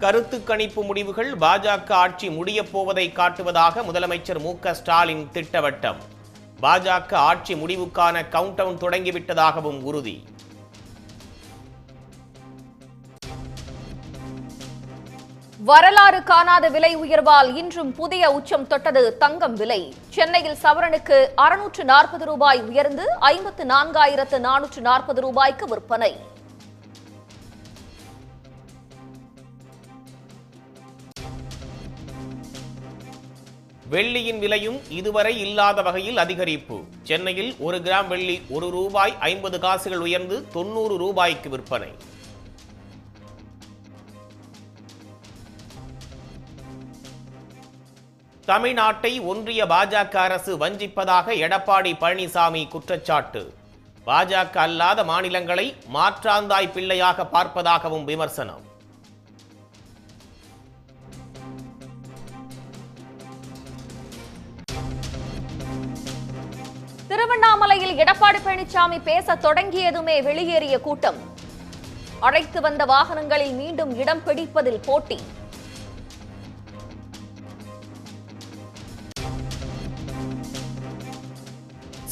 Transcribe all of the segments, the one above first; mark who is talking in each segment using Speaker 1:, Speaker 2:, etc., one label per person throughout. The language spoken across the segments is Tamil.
Speaker 1: கருத்து கணிப்பு முடிவுகள் பாஜக ஆட்சி முடியப் போவதை காட்டுவதாக முதலமைச்சர் மு.க.ஸ்டாலின் திட்டவட்டம். பாஜக ஆட்சி முடிவுக்கான கவுண்டவுன் தொடங்கிவிட்டதாகவும் உறுதி.
Speaker 2: வரலாறு காணாத விலை உயர்வால் இன்றும் புதிய உச்சம் தொட்டது தங்கம் விலை. சென்னையில் சவரனுக்கு 640 ரூபாய் உயர்ந்து 54,440 ரூபாய்க்கு விற்பனை.
Speaker 1: வெள்ளியின் விலையும் இதுவரை இல்லாத வகையில் அதிகரிப்பு. சென்னையில் 1 கிராம் வெள்ளி ₹1.50 உயர்ந்து 90 ரூபாய்க்கு விற்பனை. தமிழ்நாட்டை ஒன்றிய பாஜக அரசு வஞ்சிப்பதாக எடப்பாடி பழனிசாமி குற்றச்சாட்டு. பாஜக அல்லாத மாநிலங்களை மாற்றாந்தாய் பிள்ளையாக பார்ப்பதாகவும் விமர்சனம்.
Speaker 2: திருவண்ணாமலையில் எடப்பாடி பழனிசாமி பேச தொடங்கியதுமே வெளியேறிய கூட்டம். அழைத்து வந்த வாகனங்களில் மீண்டும் இடம் பிடிப்பதில் போட்டி.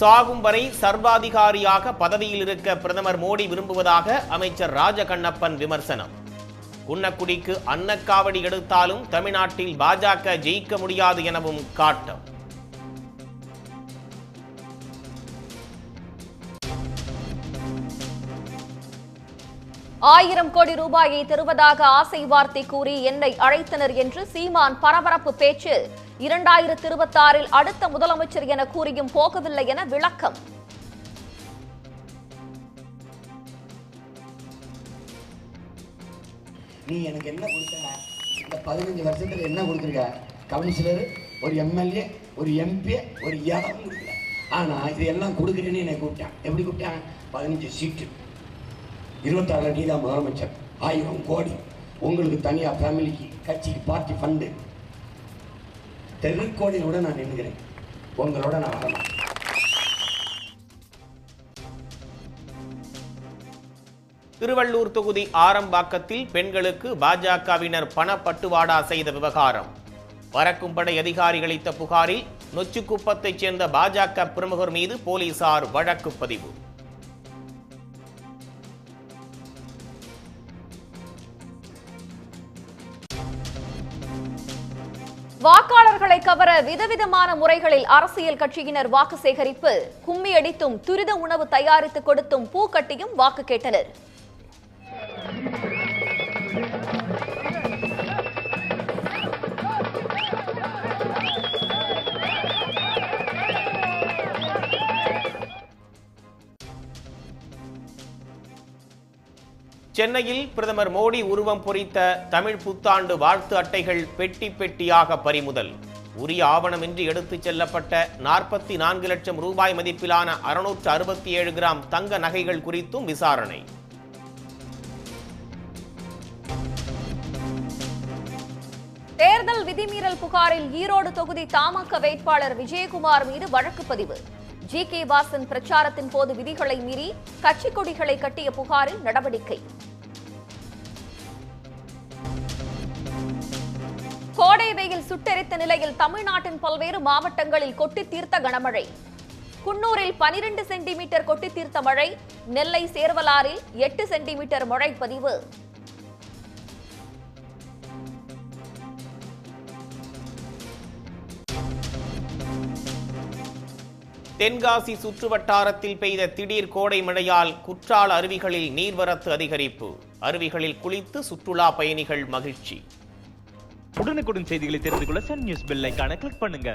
Speaker 1: சாகும் வரை சர்வாதிகாரியாக பதவியில் இருக்க பிரதமர் மோடி விரும்புவதாக அமைச்சர் ராஜகண்ணப்பன் விமர்சனம். குன்னக்குடிக்கு அன்னக்காவடி எடுத்தாலும் தமிழ்நாட்டில் பாஜக ஜெயிக்க முடியாது எனவும் காட்டம்.
Speaker 2: ஆயிரம் கோடி ரூபாயை தருவதாக ஆசை வார்த்தை கூறி என்னை அழைத்தனர் என்று சீமான் பரபரப்பு பேச்சு. 2026 அடுத்த முதலமைச்சர் என கூறியும் போகவில்லை என விளக்கம்.
Speaker 3: நீ எனக்கு என்ன கொடுத்த? இந்த 15 வருஷத்துல என்ன கொடுத்துருக்க? கவுன்சிலர், ஒரு எம்எல்ஏ, ஒரு எம்பி, ஒரு இடம் கொடுக்கல. ஆனா இது எல்லாம் கொடுக்குறேன்னு என்னை கூப்பிட்டான். எப்படி கூப்பிட்டான்? 15 சீட்டு, 26 நீ தான் முதலமைச்சர், 1000 கோடி உங்களுக்கு தனியா ஃபேமிலிக்கு, கட்சிக்கு, பார்ட்டி ஃபண்டு, தெருக்கோடியோட நான் நின்றுகிறேன், உங்களோட நான் வரலாம்.
Speaker 1: திருவள்ளூர் தொகுதி ஆரம்பாக்கத்தில் பெண்களுக்கு பாஜகவினர் பணப்பட்டுவாடா செய்த விவகாரம். பறக்கும் படை அதிகாரி அளித்த புகாரில் நொச்சிக்குப்பத்தைச் சேர்ந்த பாஜக பிரமுகர் மீது போலீசார் வழக்கு பதிவு.
Speaker 2: வாக்காளர்களை கவர விதவிதமான முறைகளில் அரசியல் கட்சியினர் வாக்கு சேகரிப்பு. கும்மி அடித்தும், துரித உணவு தயாரித்து கொடுத்தும், பூ கட்டியும் வாக்கு கேட்டனர்.
Speaker 1: சென்னையில் பிரதமர் மோடி உருவம் பொறித்த தமிழ் புத்தாண்டு வாழ்த்து அட்டைகள் பெட்டி பெட்டியாக பறிமுதல். உரிய ஆவணமின்றி எடுத்துச் செல்லப்பட்ட 44 லட்சம் ரூபாய் மதிப்பிலான 667 கிராம் தங்க நகைகள் குறித்தும் விசாரணை.
Speaker 2: தேர்தல் விதிமீறல் புகாரில் ஈரோடு தொகுதி தமாக வேட்பாளர் விஜயகுமார் மீது வழக்கு பதிவு. ஜி.கே. வாசன் பிரச்சாரத்தின் போது விதிகளை மீறி கட்சி கொடிகளை கட்டிய புகாரில் நடவடிக்கை. கோடை வெயில் சுட்டெரித்த நிலையில் தமிழ்நாட்டின் பல்வேறு மாவட்டங்களில் கொட்டி தீர்த்த கனமழை. குன்னூரில் 12 சென்டிமீட்டர் கொட்டி தீர்த்த மழை. நெல்லை சேர்வலாறில் 8 சென்டிமீட்டர் மழை பதிவு.
Speaker 1: தென்காசி சுற்றுவட்டாரத்தில் பெய்த திடீர் கோடை மழையால் குற்றால அருவிகளில் நீர்வரத்து அதிகரிப்பு. அருவிகளில் குளித்து சுற்றுலா பயணிகள் மகிழ்ச்சி.
Speaker 4: உடனுக்குடன் செய்திகளை தெரிந்து கொள்ள சன் நியூஸ் பெல் ஐகானை கிளிக் பண்ணுங்க.